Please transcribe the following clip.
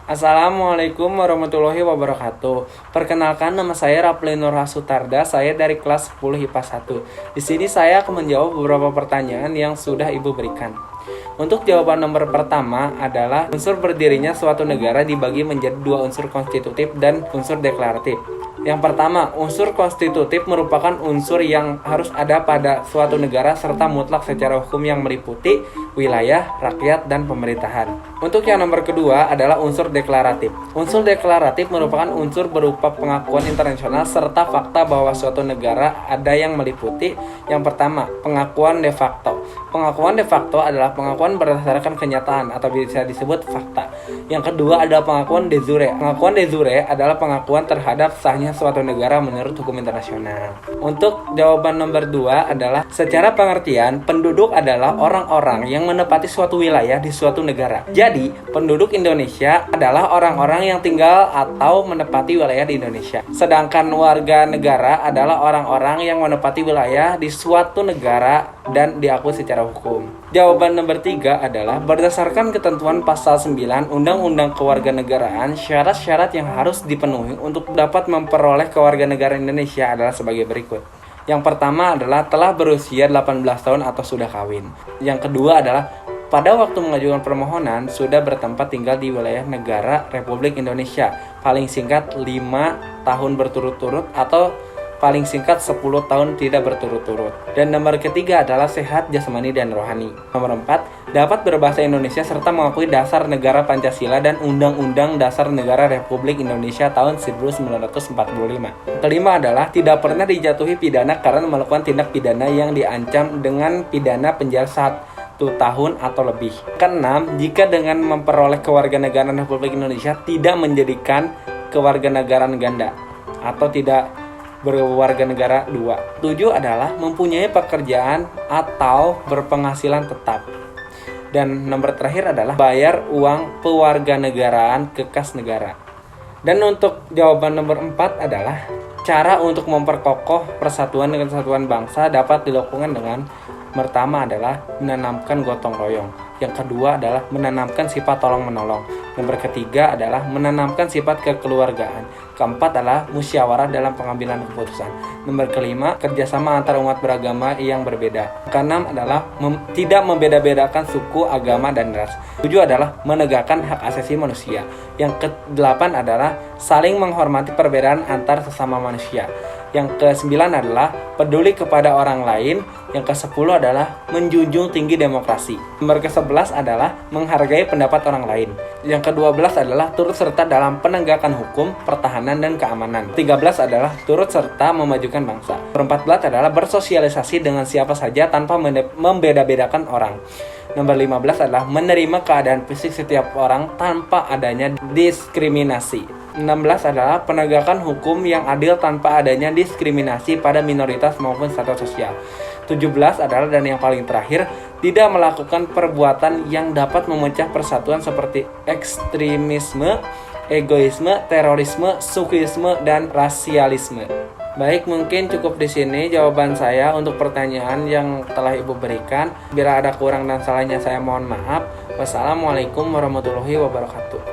Assalamualaikum warahmatullahi wabarakatuh. Perkenalkan, nama saya Rapli Nurha Sutarda. Saya dari kelas 10 IPA 1. Di sini saya akan menjawab beberapa pertanyaan yang sudah Ibu berikan. Untuk jawaban nomor pertama adalah unsur berdirinya suatu negara dibagi menjadi dua unsur konstitutif dan unsur deklaratif. Yang pertama, unsur konstitutif merupakan unsur yang harus ada pada suatu negara serta mutlak secara hukum yang meliputi wilayah, rakyat, dan pemerintahan. Untuk yang nomor kedua adalah unsur deklaratif. Unsur deklaratif merupakan unsur berupa pengakuan internasional serta fakta bahwa suatu negara ada yang meliputi. Yang pertama, pengakuan de facto. Pengakuan de facto adalah pengakuan berdasarkan kenyataan atau bisa disebut fakta. Yang kedua adalah pengakuan de jure. Pengakuan de jure adalah pengakuan terhadap sahnya suatu negara menurut hukum internasional. Untuk jawaban nomor 2 adalah secara pengertian, penduduk adalah orang-orang yang menempati suatu wilayah di suatu negara. Jadi, penduduk Indonesia adalah orang-orang yang tinggal atau menempati wilayah di Indonesia. Sedangkan warga negara adalah orang-orang yang menempati wilayah di suatu negara dan diakui secara hukum. Jawaban nomor 3 adalah berdasarkan ketentuan pasal 9 Undang-Undang Kewarganegaraan, syarat-syarat yang harus dipenuhi untuk dapat memperoleh kewarganegaraan Indonesia adalah sebagai berikut. Yang pertama adalah telah berusia 18 tahun atau sudah kawin. Yang kedua adalah pada waktu mengajukan permohonan sudah bertempat tinggal di wilayah negara Republik Indonesia paling singkat 5 tahun berturut-turut atau paling singkat 10 tahun tidak berturut-turut. Dan nomor ketiga adalah sehat jasmani dan rohani. Nomor 4, dapat berbahasa Indonesia serta mengakui dasar negara Pancasila dan Undang-Undang Dasar Negara Republik Indonesia tahun 1945. Kelima adalah tidak pernah dijatuhi pidana karena melakukan tindak pidana yang diancam dengan pidana penjara 1 tahun atau lebih. Keenam, jika dengan memperoleh kewarganegaraan Republik Indonesia tidak menjadikan kewarganegaraan ganda atau tidak berwarga negara 2. 7 adalah mempunyai pekerjaan atau berpenghasilan tetap. Dan nomor terakhir adalah bayar uang pewarganegaraan ke kas negara. Dan untuk jawaban nomor 4 adalah cara untuk memperkokoh persatuan dan kesatuan bangsa dapat dilakukan dengan pertama adalah menanamkan gotong royong. Yang kedua adalah menanamkan sifat tolong-menolong. Nomor ketiga adalah menanamkan sifat kekeluargaan. Keempat adalah musyawarah dalam pengambilan keputusan. Nomor kelima, kerjasama antar umat beragama yang berbeda. Keenam adalah tidak membeda-bedakan suku, agama, dan ras. 7 adalah menegakkan hak asasi manusia. Yang ke-8 adalah saling menghormati perbedaan antar sesama manusia. Yang ke-9 adalah peduli kepada orang lain. Yang ke-10 adalah menjunjung tinggi demokrasi. Nomor ke-11 adalah menghargai pendapat orang lain. Yang ke-12 adalah turut serta dalam penegakan hukum, pertahanan, dan keamanan. 13 adalah turut serta memajukan bangsa. 14 adalah bersosialisasi dengan siapa saja tanpa membeda-bedakan orang. Nomor 15 adalah menerima keadaan fisik setiap orang tanpa adanya diskriminasi. 16 adalah penegakan hukum yang adil tanpa adanya diskriminasi pada minoritas maupun status sosial. 17 adalah, dan yang paling terakhir, tidak melakukan perbuatan yang dapat memecah persatuan seperti ekstremisme, egoisme, terorisme, sukuisme, dan rasialisme. Baik, mungkin cukup di sini jawaban saya untuk pertanyaan yang telah Ibu berikan. Bila ada kurang dan salahnya saya mohon maaf. Wassalamualaikum warahmatullahi wabarakatuh.